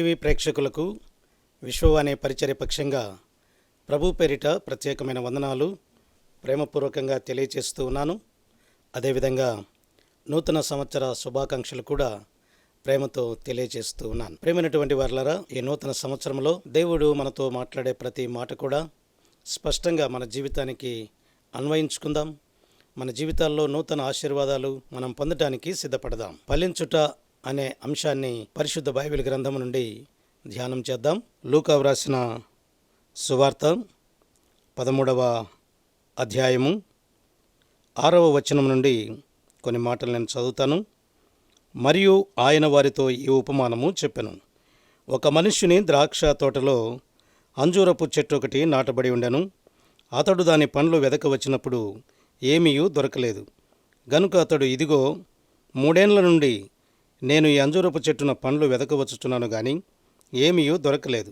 TV ప్రేక్షకులకు విశ్వవాణి పరిచర్య పక్షంగా ప్రభు పేరిట ప్రత్యేకమైన వందనాలు ప్రేమపూర్వకంగా తెలియచేస్తూ ఉన్నాను. అదేవిధంగా నూతన సంవత్సర శుభాకాంక్షలు కూడా ప్రేమతో తెలియచేస్తూ ఉన్నాను. ప్రేమైనటువంటి వారలారా, ఈ నూతన సంవత్సరంలో దేవుడు మనతో మాట్లాడే ప్రతి మాట కూడా స్పష్టంగా మన జీవితానికి అన్వయించుకుందాం. మన జీవితాల్లో నూతన ఆశీర్వాదాలు మనం పొందటానికి సిద్ధపడదాం. ఫలించుట అనే అంశాన్ని పరిశుద్ధ బైబిల్ గ్రంథం నుండి ధ్యానం చేద్దాం. లూకా వ్రాసిన సువార్త 13వ అధ్యాయము 6వ వచనం నుండి కొన్ని మాటలు నేను చదువుతాను. మరియు ఆయన వారితో ఈ ఉపమానము చెప్పెను. ఒక మనుష్యుని ద్రాక్ష తోటలో అంజూరపు చెట్టు ఒకటి నాటబడి ఉండెను. అతడు దాని పండ్లు వెదక వచ్చినప్పుడు ఏమీయూ దొరకలేదు. గనుక అతడు, ఇదిగో 3 ఏండ్ల నుండి నేను ఈ అంజూరపు చెట్టున పండ్లు వెదకవచ్చుచున్నాను గాని ఏమీయూ దొరకలేదు.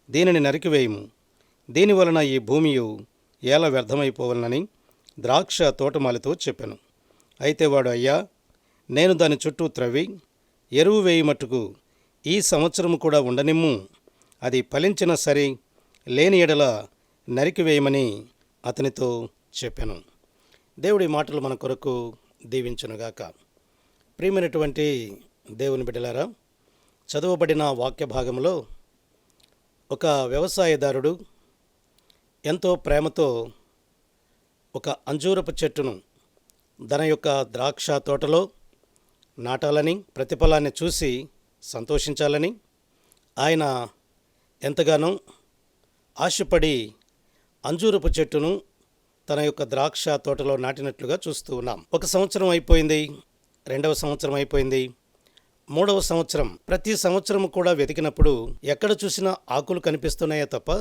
దీనిని నరికివేయము. దీనివలన ఈ భూమియు ఏల వ్యర్థమైపోవలనని ద్రాక్ష తోటమాలితో చెప్పెను. అయితే వాడు, అయ్యా, నేను దాని చుట్టూ త్రవ్వి ఎరువు వేయుమట్టుకు ఈ సంవత్సరము కూడా ఉండనిమ్ము. అది ఫలించిన సరి, లేని ఎడల నరికివేయమని అతనితో చెప్పెను. దేవుడి మాటలు మన కొరకు దీవించునుగాక. ప్రియమైనటువంటి దేవుని బిడ్డలారా, చదువబడిన వాక్య భాగంలో ఒక వ్యవసాయదారుడు ఎంతో ప్రేమతో ఒక అంజూరపు చెట్టును తన యొక్క ద్రాక్ష తోటలో నాటాలని, ప్రతిఫలాన్ని చూసి సంతోషించాలని ఆయన ఎంతగానో ఆశపడి అంజూరపు చెట్టును తన యొక్క ద్రాక్ష తోటలో నాటినట్లుగా చూస్తూ ఉన్నాం. 1 సంవత్సరం అయిపోయింది, 2వ సంవత్సరం అయిపోయింది, 3వ సంవత్సరం. ప్రతి సంవత్సరం కూడా వెతికినప్పుడు ఎక్కడ చూసినా ఆకులు కనిపిస్తున్నాయే తప్ప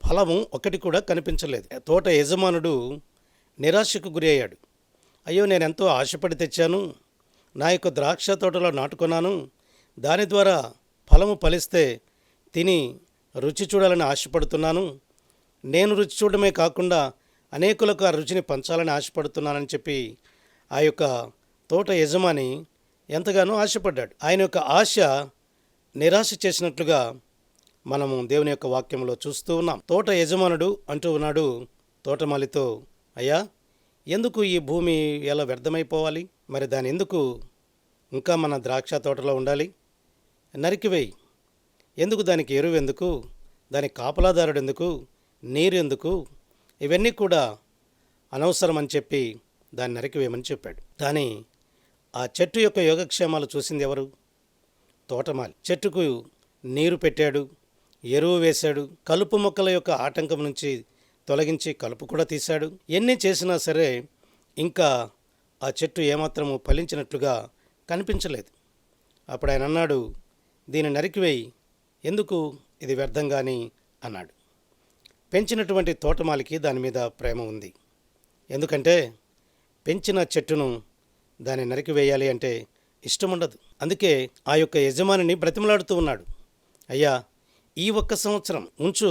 ఫలము ఒకటి కూడా కనిపించలేదు. తోట యజమానుడు నిరాశకు గురి అయ్యాడు. అయ్యో, నేనెంతో ఆశపడి తెచ్చాను, నా యొక్క ద్రాక్ష తోటలో నాటుకున్నాను, దాని ద్వారా ఫలము ఫలిస్తే తిని రుచి చూడాలని ఆశపడుతున్నాను, నేను రుచి చూడడమే కాకుండా అనేకులకు ఆ రుచిని పంచాలని ఆశపడుతున్నానని చెప్పి ఆ యొక్క తోట యజమాని ఎంతగానో ఆశపడ్డాడు. ఆయన యొక్క ఆశ నిరాశ చేసినట్లుగా మనము దేవుని యొక్క వాక్యంలో చూస్తూ ఉన్నాం. తోట యజమానుడు అంటూ ఉన్నాడు తోటమాలితో, అయ్యా, ఎందుకు ఈ భూమి ఎలా వ్యర్థమైపోవాలి? మరి దాని ఎందుకు ఇంకా మన ద్రాక్ష తోటలో ఉండాలి? నరికివేయి. ఎందుకు దానికి ఎరువు ఎందుకు? దానికి కాపలాదారుడు ఎందుకు? నీరు ఎందుకు? ఇవన్నీ కూడా అనవసరం అని చెప్పి దాన్ని నరికివేయమని చెప్పాడు. కానీ ఆ చెట్టు యొక్క యోగక్షేమాలు చూసింది ఎవరు? తోటమాలి. చెట్టుకు నీరు పెట్టాడు, ఎరువు వేశాడు, కలుపు మొక్కల యొక్క ఆటంకం నుంచి తొలగించి కలుపు కూడా తీశాడు. ఎన్ని చేసినా సరే ఇంకా ఆ చెట్టు ఏమాత్రము ఫలించినట్లుగా కనిపించలేదు. అప్పుడు ఆయన అన్నాడు, దీన్ని నరికివేయి, ఎందుకు ఇది వ్యర్థంగాని అన్నాడు. పెంచినటువంటి తోటమాలికి దాని మీద ప్రేమ ఉంది. ఎందుకంటే పెంచిన చెట్టును దాన్ని నరికివేయాలి అంటే ఇష్టం ఉండదు. అందుకే ఆ యొక్క యజమానిని బ్రతిమలాడుతూ ఉన్నాడు, అయ్యా, ఈ 1 సంవత్సరం ఉంచు,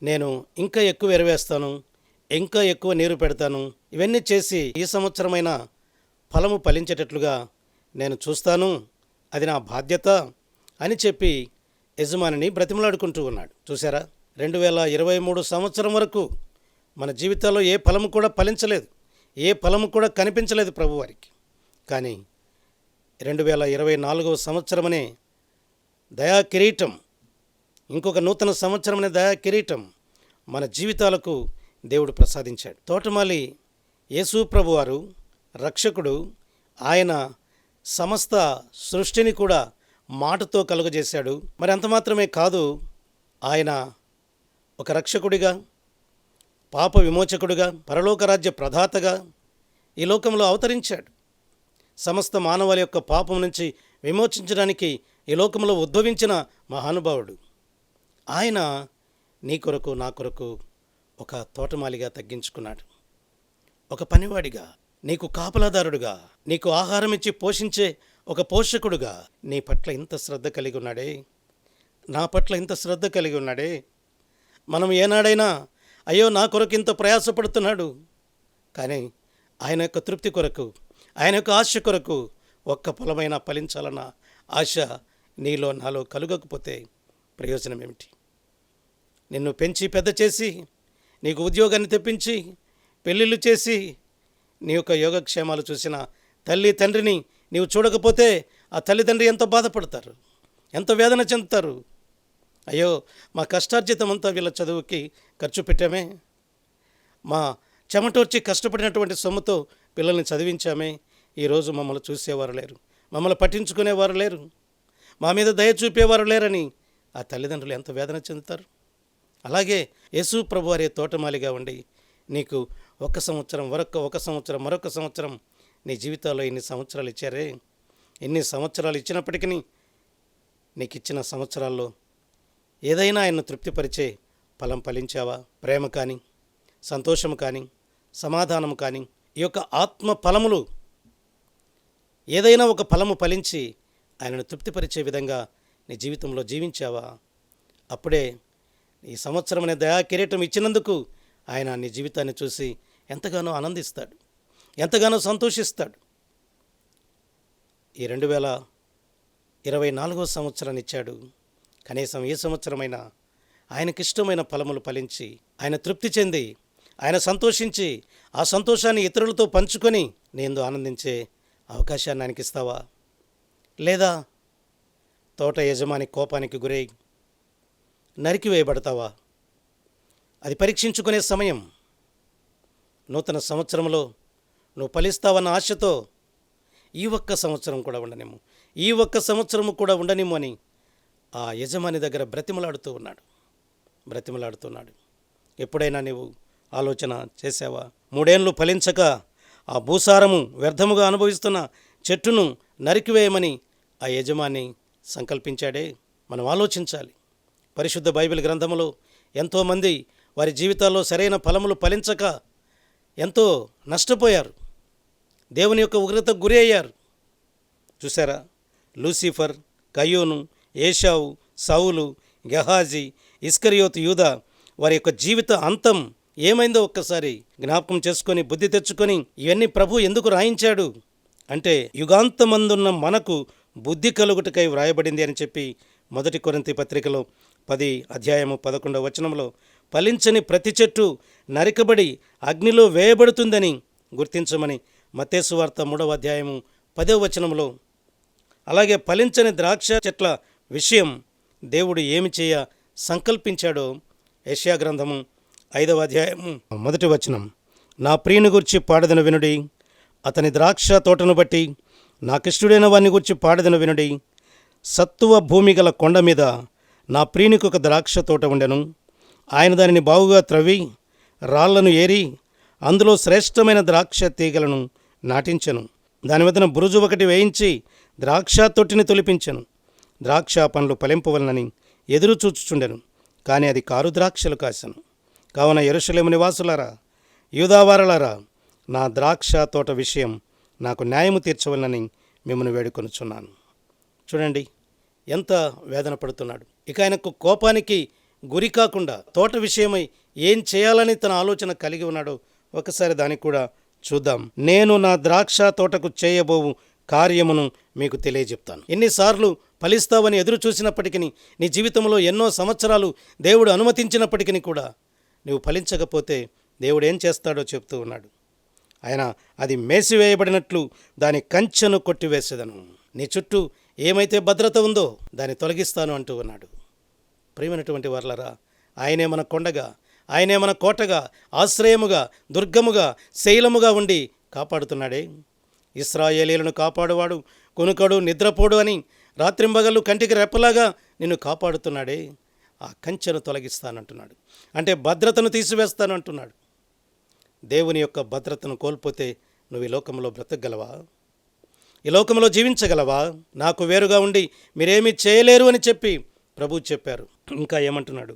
నేను ఇంకా ఎక్కువ ఎరువేస్తాను, ఇంకా ఎక్కువ నీరు పెడతాను, ఇవన్నీ చేసి ఈ సంవత్సరమైన ఫలము ఫలించేటట్లుగా నేను చూస్తాను, అది నా బాధ్యత అని చెప్పి యజమానిని బ్రతిమలాడుకుంటూ ఉన్నాడు. చూసారా, 2023 సంవత్సరం వరకు మన జీవితాల్లో ఏ ఫలము కూడా ఫలించలేదు, ఏ ఫలము కూడా కనిపించలేదు ప్రభువారికి. కానీ 2024వ సంవత్సరమనే దయా కిరీటం, ఇంకొక నూతన సంవత్సరమనే దయా కిరీటం మన జీవితాలకు దేవుడు ప్రసాదించాడు. తోటమాలి యేసు ప్రభువారు రక్షకుడు. ఆయన సమస్త సృష్టిని కూడా మాటతో కలుగజేశాడు. మరి అంత మాత్రమే కాదు, ఆయన ఒక రక్షకుడిగా, పాప విమోచకుడిగా, పరలోక రాజ్య ప్రదాతగా ఈ లోకంలో అవతరించాడు. సమస్త మానవాళి యొక్క పాపం నుంచి విమోచించడానికి ఈ లోకంలో ఉద్భవించిన మహానుభావుడు. ఆయన నీ కొరకు, నా కొరకు ఒక తోటమాలిగా తగ్గించుకున్నాడు. ఒక పనివాడిగా, నీకు కాపలాదారుడుగా, నీకు ఆహారం ఇచ్చి పోషించే ఒక పోషకుడుగా నీ పట్ల ఇంత శ్రద్ధ కలిగి ఉన్నాడే, నా పట్ల ఇంత శ్రద్ధ కలిగి ఉన్నాడే. మనం ఏనాడైనా అయ్యో, నా కొరకు ఇంత ప్రయాసపడుతున్నాడు, కానీ ఆయన యొక్క తృప్తి కొరకు, ఆయన యొక్క ఆశ కొరకు ఒక్క ఫలమైనా ఫలించాలన్న ఆశ నీలో నాలో కలుగకపోతే ప్రయోజనం ఏమిటి? నిన్ను పెంచి పెద్ద చేసి నీకు ఉద్యోగాన్ని తెప్పించి పెళ్ళిళ్ళు చేసి నీ యొక్క యోగక్షేమాలు చూసిన తల్లి తండ్రిని నీవు చూడకపోతే ఆ తల్లిదండ్రి ఎంత బాధపడతారు, ఎంత వేదన చెందుతారు. అయ్యో, మా కష్టార్జితం అంతా వీళ్ళ చదువుకి ఖర్చు పెట్టామే, మా చెమటోర్చి కష్టపడినటువంటి సొమ్ముతో పిల్లల్ని చదివించామే, ఈరోజు మమ్మల్ని చూసేవారు లేరు, మమ్మల్ని పట్టించుకునేవారు లేరు, మా మీద దయ చూపేవారు లేరని ఆ తల్లిదండ్రులు ఎంత వేదన చెందుతారు. అలాగే యేసు ప్రభు వారి తోటమాలిగా ఉండి నీకు ఒక సంవత్సరం మరొక సంవత్సరం నీ జీవితాల్లో ఇన్ని సంవత్సరాలు ఇచ్చారే, ఎన్ని సంవత్సరాలు ఇచ్చినప్పటికీ నీకు ఇచ్చిన సంవత్సరాల్లో ఏదైనా ఆయన్ను తృప్తిపరిచే ఫలం ఫలించావా? ప్రేమ కానీ, సంతోషము కానీ, సమాధానము కానీ, ఈ యొక్క ఆత్మ ఫలములు ఏదైనా ఒక ఫలము ఫలించి ఆయనను తృప్తిపరిచే విధంగా నీ జీవితంలో జీవించావా? అప్పుడే ఈ సంవత్సరం అనే దయా కిరీటం ఇచ్చినందుకు ఆయన నీ జీవితాన్ని చూసి ఎంతగానో ఆనందిస్తాడు, ఎంతగానో సంతోషిస్తాడు. ఈ 2024 సంవత్సరాన్ని ఇచ్చాడు. కనీసం ఏ సంవత్సరమైనా ఆయనకిష్టమైన ఫలములు ఫలించి ఆయన తృప్తి చెంది ఆయన సంతోషించి ఆ సంతోషాన్ని ఇతరులతో పంచుకొని నేను ఆనందించే అవకాశాన్ని ఆయనకి ఇస్తావా? లేదా తోట యజమాని కోపానికి గురై నరికివేయబడతావా? అది పరీక్షించుకునే సమయం. నూతన సంవత్సరంలో నువ్వు ఫలిస్తావన్న ఆశతో ఈ ఒక్క సంవత్సరం కూడా ఉండనిమ్ము, ఈ ఒక్క సంవత్సరము కూడా ఉండనిమ్ము అని ఆ యజమాని దగ్గర బ్రతిమలాడుతున్నాడు. ఎప్పుడైనా నీవు ఆలోచన చేసావా? 3 ఏళ్ళు ఫలించక ఆ భూసారము వ్యర్థముగా అనుభవిస్తున్న చెట్టును నరికివేయమని ఆ యజమాని సంకల్పించాడే. మనం ఆలోచించాలి. పరిశుద్ధ బైబిల్ గ్రంథములో ఎంతోమంది వారి జీవితాల్లో సరైన ఫలములు ఫలించక ఎంతో నష్టపోయారు, దేవుని యొక్క ఉగ్రతకు గురి అయ్యారు. చూసారా? లూసిఫర్, కయ్యోను, ఏషావు, సౌలు, గెహాజీ, ఇస్కరియోతు యూదా వారి యొక్క జీవిత అంతం ఏమైందో ఒక్కసారి జ్ఞాపకం చేసుకొని బుద్ధి తెచ్చుకొని ఇవన్నీ ప్రభు ఎందుకు రాయించాడు అంటే యుగాంతమందున్న మనకు బుద్ధి కలుగుటకై వ్రాయబడింది అని చెప్పి 1 కొరింథీ పత్రికలో 10:11 ఫలించని ప్రతి చెట్టు నరికబడి అగ్నిలో వేయబడుతుందని గుర్తించమని మత్తయి సువార్త 3:10 అలాగే ఫలించని ద్రాక్ష చెట్ల విషయం దేవుడు ఏమి చేయ సంకల్పించాడో యెషయా గ్రంథము 5:1 నా ప్రియుని గురించి పాడదను వినుడి, అతని ద్రాక్ష తోటను బట్టి నాకిష్టుడైన వారిని గురించి పాడదను వినుడి. సత్తువ భూమి గల కొండ మీద నా ప్రియునికి ఒక ద్రాక్ష తోట ఉండెను. ఆయన దానిని బాగుగా త్రవ్వి రాళ్లను ఏరి అందులో శ్రేష్టమైన ద్రాక్ష తీగలను నాటించెను. దాని వద్దన బురుజు ఒకటి వేయించి ద్రాక్ష తొట్టిని తొలిపించెను. ద్రాక్ష పండ్లు ఫలింపవలనని ఎదురు చూచుచుండెను, కానీ అది కారు ద్రాక్షలు కాసెను. కావున యెరూషలేము నివాసులారా, యూదావారలారా, నా ద్రాక్ష తోట విషయం నాకు న్యాయము తీర్చవలనని మిమ్మల్ని వేడుకొనుచున్నాను. చూడండి ఎంత వేదన పడుతున్నాడు. ఇక ఆయనకు కోపానికి గురి కాకుండా తోట విషయమై ఏం చేయాలని తన ఆలోచన కలిగి ఉన్నాడో ఒకసారి దానికి కూడా చూద్దాం. నేను నా ద్రాక్ష తోటకు చేయబోవు కార్యమును మీకు తెలియజెప్తాను. ఎన్నిసార్లు ఫలిస్తావని ఎదురు చూసినప్పటికీ నీ జీవితంలో ఎన్నో సంవత్సరాలు దేవుడు అనుమతించినప్పటికీ కూడా నువ్వు ఫలించకపోతే దేవుడు ఏం చేస్తాడో చెప్తూ ఉన్నాడు. ఆయన అది మేసివేయబడినట్లు దాని కంచెను కొట్టివేసేదను, నీ చుట్టూ ఏమైతే భద్రత ఉందో దాన్ని తొలగిస్తాను అంటూ ఉన్నాడు. ప్రియమైనటువంటి వారలారా, ఆయనే మన కొండగా, ఆయనే మన కోటగా, ఆశ్రయముగా, దుర్గముగా, శైలముగా ఉండి కాపాడుతున్నాడే. ఇశ్రాయేలీయులను కాపాడువాడు కొనుకడు నిద్రపోడు అని రాత్రింబగళ్ళు కంటికి రెప్పలాగా నిన్ను కాపాడుతున్నాడే. ఆ కంచెను తొలగిస్తానంటున్నాడు, అంటే భద్రతను తీసివేస్తాను అంటున్నాడు. దేవుని యొక్క భద్రతను కోల్పోతే నువ్వు ఈ లోకంలో బ్రతకగలవా? ఈ లోకంలో జీవించగలవా? నాకు వేరుగా ఉండి మీరేమీ చేయలేరు అని చెప్పి ప్రభు చెప్పారు. ఇంకా ఏమంటున్నాడు?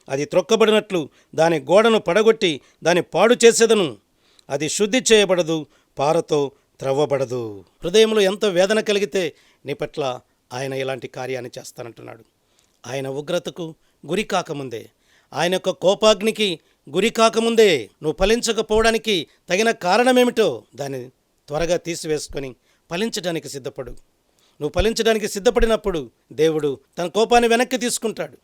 అది త్రొక్కబడినట్లు దాని గోడను పడగొట్టి దాన్ని పాడు చేసేదను, అది శుద్ధి చేయబడదు, పారతో త్రవ్వబడదు. హృదయంలో ఎంత వేదన కలిగితే నీ పట్ల ఆయన ఇలాంటి కార్యాన్ని చేస్తానంటున్నాడు. ఆయన ఉగ్రతకు గురి కాకముందే, ఆయన యొక్క కోపాగ్నికి గురి కాకముందే నువ్వు ఫలించకపోవడానికి తగిన కారణమేమిటో దాన్ని త్వరగా తీసివేసుకొని ఫలించడానికి సిద్ధపడు. నువ్వు ఫలించడానికి సిద్ధపడినప్పుడు దేవుడు తన కోపాన్ని వెనక్కి తీసుకుంటాడు.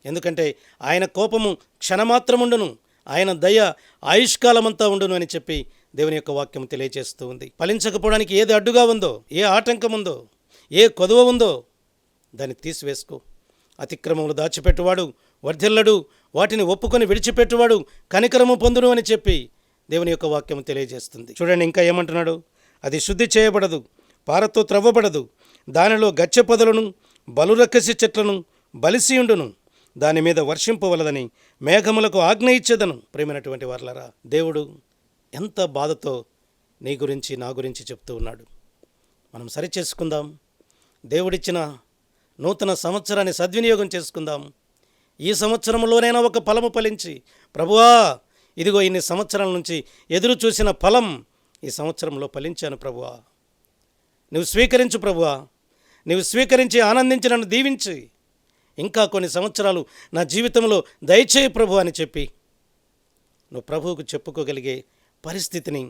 ఎందుకంటే ఆయన కోపము క్షణమాత్రం ఉండును, ఆయన దయ ఆయుష్కాలమంతా ఉండును అని చెప్పి దేవుని యొక్క వాక్యం తెలియజేస్తూ ఉంది. ఫలించకపోవడానికి ఏది అడ్డుగా ఉందో, ఏ ఆటంకం ఉందో, ఏ కొదువ ఉందో దాన్ని తీసివేసుకో. అతిక్రమములు దాచిపెట్టువాడు వర్ధిల్లడు, వాటిని ఒప్పుకొని విడిచిపెట్టువాడు కనికరము పొందును అని చెప్పి దేవుని యొక్క వాక్యం తెలియజేస్తుంది. చూడండి ఇంకా ఏమంటున్నాడు, అది శుద్ధి చేయబడదు, పారతో త్రవ్వబడదు, దానిలో గచ్చ పొదలను బలురక్కసి చెట్లను బలిసియుండును, దాని మీద వర్షింపవలదని మేఘములకు ఆజ్ఞ ఇచ్చేదను. ప్రేమైనటువంటి వారలారా, దేవుడు ఎంత బాధతో నీ గురించి నా గురించి చెప్తూ ఉన్నాడు. మనం సరిచేసుకుందాం. దేవుడిచ్చిన నూతన సంవత్సరాన్ని సద్వినియోగం చేసుకుందాం. ఈ సంవత్సరంలోనైనా ఒక ఫలము ఫలించి, ప్రభువా ఇదిగో ఇన్ని సంవత్సరాల నుంచి ఎదురు చూసిన ఫలం ఈ సంవత్సరంలో ఫలించాను ప్రభువా, నువ్వు స్వీకరించు ప్రభువా, నువ్వు స్వీకరించి ఆనందించి నన్ను దీవించి ఇంకా కొన్ని సంవత్సరాలు నా జీవితంలో దయచేయి ప్రభు అని చెప్పి నువ్వు ప్రభువుకు చెప్పుకోగలిగే పరిస్థితిని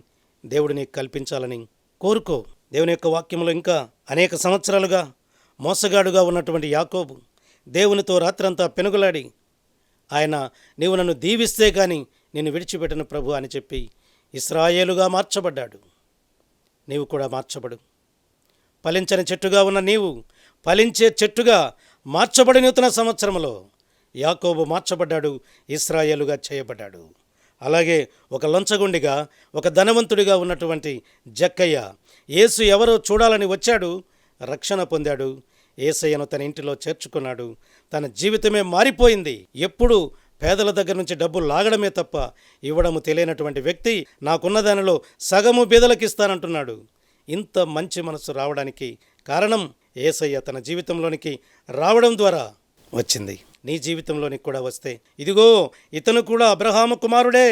దేవుడు నీకు కల్పించాలని కోరుకో. దేవుని యొక్క వాక్యంలో ఇంకా అనేక సంవత్సరాలుగా మోసగాడుగా ఉన్నటువంటి యాకోబు దేవునితో రాత్రంతా పెనుగులాడి ఆయన నీవు నన్ను దీవిస్తే కానీ నిన్ను విడిచిపెట్టను ప్రభు అని చెప్పి ఇశ్రాయేలుగా మార్చబడ్డాడు. నీవు కూడా మార్చబడు. ఫలించని చెట్టుగా ఉన్న నీవు ఫలించే చెట్టుగా మార్చబడి నూతన సంవత్సరంలో యాకోబు మార్చబడ్డాడు, ఇశ్రాయేలుగా చేయబడ్డాడు. అలాగే ఒక లంచగొండిగా, ఒక ధనవంతుడిగా ఉన్నటువంటి జక్కయ్య యేసు ఎవరో చూడాలని వచ్చాడు, రక్షణ పొందాడు, యేసయ్యను తన ఇంటిలో చేర్చుకున్నాడు. తన జీవితమే మారిపోయింది. ఎప్పుడు పేదల దగ్గర నుంచి డబ్బు లాగడమే తప్ప ఇవ్వడము తెలియనటువంటి వ్యక్తి నాకున్న దానిలో సగము బీదలకు ఇస్తానంటున్నాడు. ఇంత మంచి మనసు రావడానికి కారణం యేసయ్య తన జీవితంలోనికి రావడం ద్వారా వచ్చింది. నీ జీవితంలోనికి కూడా వస్తే ఇదిగో ఇతను కూడా అబ్రహాము కుమారుడే,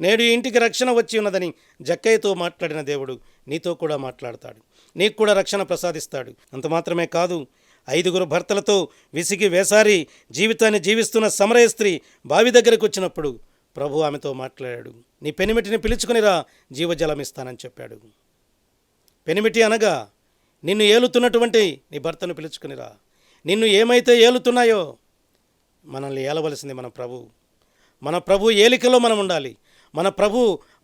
నేడు ఇంటికి రక్షణ వచ్చి ఉన్నదని జక్కయ్యతో మాట్లాడిన దేవుడు నీతో కూడా మాట్లాడతాడు, నీకు కూడా రక్షణ ప్రసాదిస్తాడు. అంత మాత్రమే కాదు, 5 భర్తలతో విసిగి వేసారి జీవితాన్ని జీవిస్తున్న సమరయ స్త్రీ బావి దగ్గరకు వచ్చినప్పుడు ప్రభు ఆమెతో మాట్లాడాడు. నీ పెనిమిటిని పిలుచుకునిరా, జీవజలం ఇస్తానని చెప్పాడు. పెనిమిటి అనగా నిన్ను ఏలుతున్నటువంటి నీ భర్తను పిలుచుకునిరా. నిన్ను ఏమైతే ఏలుతున్నాయో మనల్ని ఏలవలసింది మన ప్రభు ఏలికలో మనం ఉండాలి. మన ప్రభు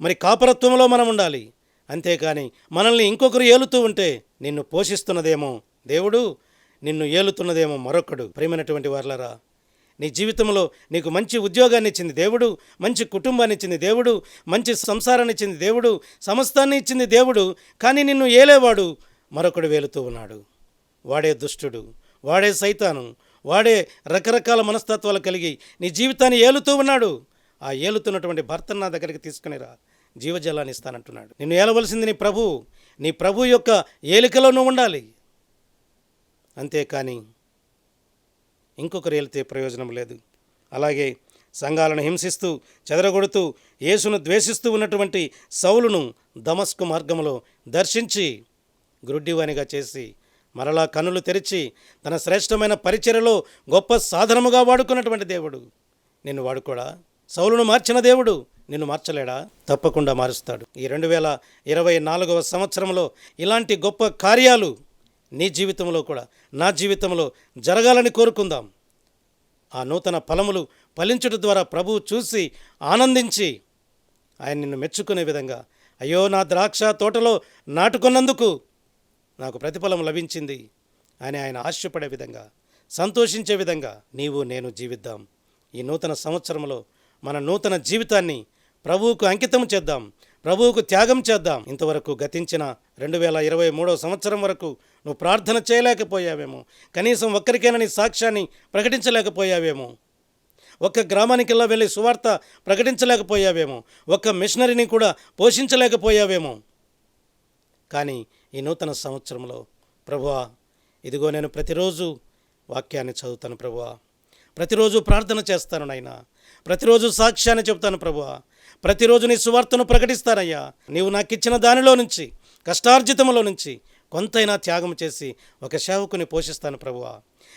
మరి కాపరత్వంలో మనం ఉండాలి. అంతేకాని మనల్ని ఇంకొకరు ఏలుతూ ఉంటే నిన్ను పోషిస్తున్నదేమో దేవుడు, నిన్ను ఏలుతున్నదేమో మరొకడు. ప్రియమైనటువంటి వారలారా, నీ జీవితంలో నీకు మంచి ఉద్యోగాన్ని ఇచ్చింది దేవుడు, మంచి కుటుంబాన్ని ఇచ్చింది దేవుడు, మంచి సంసారాన్ని ఇచ్చింది దేవుడు, సమస్తాన్ని ఇచ్చింది దేవుడు. కానీ నిన్ను ఏలేవాడు మరొకడు వేలుతూ ఉన్నాడు. వాడే దుష్టుడు, వాడే సైతాను, వాడే రకరకాల మనస్తత్వాలు కలిగి నీ జీవితాన్ని ఏలుతూ ఉన్నాడు. ఆ ఏలుతున్నటువంటి భర్తను నా దగ్గరికి తీసుకునిరా, జీవజలాన్ని ఇస్తానంటున్నాడు. నిన్ను ఏలవలసింది నీ ప్రభు యొక్క ఏలికలో నువ్వు ఉండాలి. అంతేకాని ఇంకొకరు ఏలితే ప్రయోజనం లేదు. అలాగే సంఘాలను హింసిస్తూ చెదరగొడుతూ యేసును ద్వేషిస్తూ ఉన్నటువంటి సౌలును దమస్కు మార్గంలో దర్శించి గ్రుడ్డివానిగా చేసి మరలా కన్నులు తెరిచి తన శ్రేష్టమైన పరిచర్యలో గొప్ప సాధనముగా వాడుకున్నటువంటి దేవుడు నిన్ను వాడుకోడా? సౌలును మార్చిన దేవుడు నిన్ను మార్చలేడా? తప్పకుండా మారుస్తాడు. ఈ 2024వ సంవత్సరంలో ఇలాంటి గొప్ప కార్యాలు నీ జీవితంలో కూడా నా జీవితంలో జరగాలని కోరుకుందాం. ఆ నూతన ఫలములు ఫలించుట ద్వారా ప్రభువు చూసి ఆనందించి ఆయన నిన్ను మెచ్చుకునే విధంగా, అయ్యో నా ద్రాక్ష తోటలో నాటుకున్నందుకు నాకు ప్రతిఫలం లభించింది అని ఆయన ఆశపడే విధంగా, సంతోషించే విధంగా నీవు నేను జీవిద్దాం. ఈ నూతన సంవత్సరంలో మన నూతన జీవితాన్ని ప్రభువుకు అంకితం చేద్దాం, ప్రభువుకు త్యాగం చేద్దాం. ఇంతవరకు గతించిన 2023వ సంవత్సరం వరకు నువ్వు ప్రార్థన చేయలేకపోయావేమో, కనీసం ఒక్కరికైనా నీ సాక్ష్యాన్ని ప్రకటించలేకపోయావేమో, ఒక్క గ్రామానికిలా వెళ్ళి సువార్త ప్రకటించలేకపోయావేమో, ఒక్క మిషనరీని కూడా పోషించలేకపోయావేమో. కానీ ఈ నూతన సంవత్సరంలో ప్రభువా ఇదిగో నేను ప్రతిరోజు వాక్యాన్ని చదువుతాను ప్రభువా, ప్రతిరోజు ప్రార్థన చేస్తాను నాయనా, ప్రతిరోజు సాక్ష్యాన్ని చెప్తాను ప్రభువా, ప్రతిరోజు నీ సువార్తను ప్రకటిస్తానయ్యా. నీవు నాకు ఇచ్చిన దానిలో నుంచి, కష్టార్జితంలో నుంచి కొంతైనా త్యాగం చేసి ఒక సేవకుని పోషిస్తాను ప్రభువా.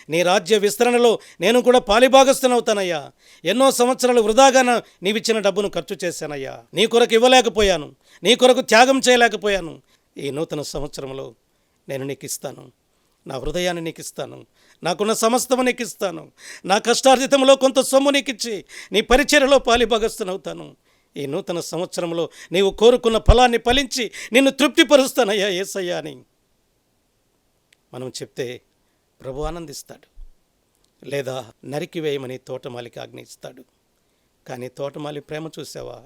నీ రాజ్య విస్తరణలో నేను కూడా పాలిభాగస్తునవుతానయ్యా. ఎన్నో సంవత్సరాలు వృధాగా నీవిచ్చిన డబ్బును ఖర్చు చేశానయ్యా. నీ కొరకు ఇవ్వలేకపోయాను, నీ కొరకు త్యాగం చేయలేకపోయాను. ఈ నూతన సంవత్సరంలో నేను నీకు ఇస్తాను, నా హృదయాన్ని నీకు ఇస్తాను, నాకున్న సమస్తము నీకు ఇస్తాను, నా కష్టార్జితంలో కొంత సొమ్ము నీకు ఇచ్చి నీ పరిచర్యలో పాలిభాగస్తునవుతాను. ఈ నూతన సంవత్సరంలో నీవు కోరుకున్న ఫలాన్ని ఫలించి నిన్ను తృప్తిపరుస్తానయ్యా యేసయ్యా అని మనం చెప్తే ప్రభు ఆనందిస్తాడు. లేదా నరికివేయమని తోటమాలికి ఆజ్ఞయిస్తాడు. కానీ తోటమాలి ప్రేమ చూసావా?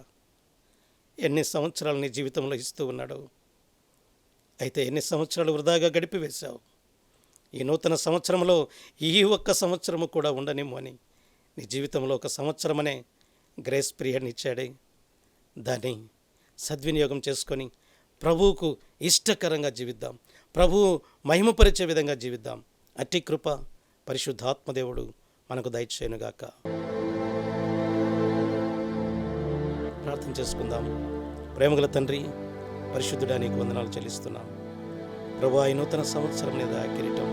ఎన్ని సంవత్సరాలు నీ జీవితంలో ఇస్తూ ఉన్నాడు. అయితే ఎన్ని సంవత్సరాలు వృధాగా గడిపివేశావు. ఈ నూతన సంవత్సరంలో ఈ ఒక్క సంవత్సరము కూడా ఉండనేమో అని నీ జీవితంలో ఒక సంవత్సరమనే గ్రేస్ పీరియడ్ని ఇచ్చాడే. దాన్ని సద్వినియోగం చేసుకొని ప్రభువుకు ఇష్టకరంగా జీవిద్దాం, ప్రభువు మహిమపరిచే విధంగా జీవిద్దాం. అట్టి కృప పరిశుద్ధాత్మదేవుడు మనకు దయచేయునుగాక. ప్రార్థన చేసుకుందాం. ప్రేమగల తండ్రి, పరిశుద్ధుడా, నీకు వందనాలు చెల్లిస్తున్నాం. ప్రభు, ఈ నూతన సంవత్సరం మీద కిరీటం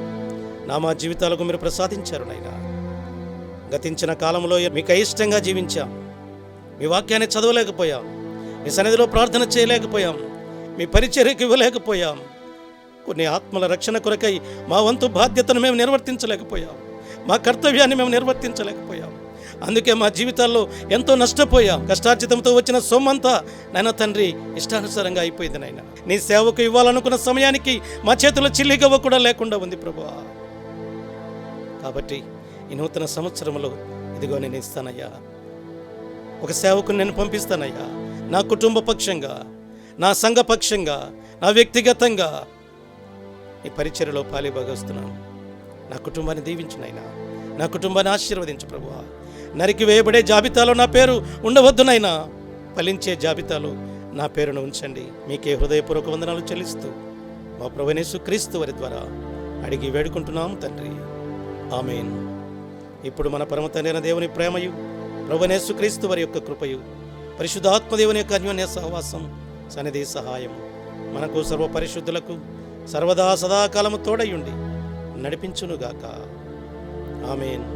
మా జీవితాలకు మీరు ప్రసాదించారు నాయనా. గతించిన కాలంలో మీకు అయిష్టంగా జీవించాం. మీ వాక్యాన్ని చదవలేకపోయాం, మీ సన్నిధిలో ప్రార్థన చేయలేకపోయాం, మీ పరిచర్యకు ఇవ్వలేకపోయాం. కొన్ని ఆత్మల రక్షణ కొరకై మా వంతు బాధ్యతను మేము నిర్వర్తించలేకపోయాం, మా కర్తవ్యాన్ని మేము నిర్వర్తించలేకపోయాం. అందుకే మా జీవితాల్లో ఎంతో నష్టపోయాం. కష్టార్జితంతో వచ్చిన సొమ్మంతా నాయన తండ్రి ఇష్టానుసారంగా అయిపోయింది నాయన. నీ సేవకు ఇవ్వాలనుకున్న సమయానికి మా చేతిలో చిల్లిగవ్వ కూడా లేకుండా ఉంది ప్రభువా. కాబట్టి ఈ నూతన సంవత్సరంలో ఇదిగో నేను ఇస్తానయ్యా, ఒక సేవకుని నేను పంపిస్తానయ్యా. నా కుటుంబ పక్షంగా, నా సంఘ పక్షంగా, నా వ్యక్తిగతంగా ఈ పరిచర్యలో పాలిభాగస్తున్నాను. నా కుటుంబాన్ని దీవించునైనా, నా కుటుంబాన్ని ఆశీర్వదించు ప్రభువా. నరికి వేయబడే జాబితాలో నా పేరు ఉండవద్దునైనా, ఫలించే జాబితాలో నా పేరును ఉంచండి. మీకే హృదయపూర్వక వందనాలు చెల్లిస్తూ మా ప్రభువైన యేసుక్రీస్తు వారి ద్వారా అడిగి వేడుకుంటున్నాము తండ్రి, ఆమేన్. ఇప్పుడు మన పరమ తండ్రి అయిన దేవుని ప్రేమయు, ప్రభువైన యేసుక్రీస్తు వారి యొక్క కృపయు, పరిశుద్ధాత్మదేవుని యొక్క అన్యోన్య సహవాసం, సన్నిధి సహాయం మనకు సర్వ పరిశుద్ధులకు సర్వదా సదాకాలము తోడయుండి నడిపించునుగాక. ఆమేన్.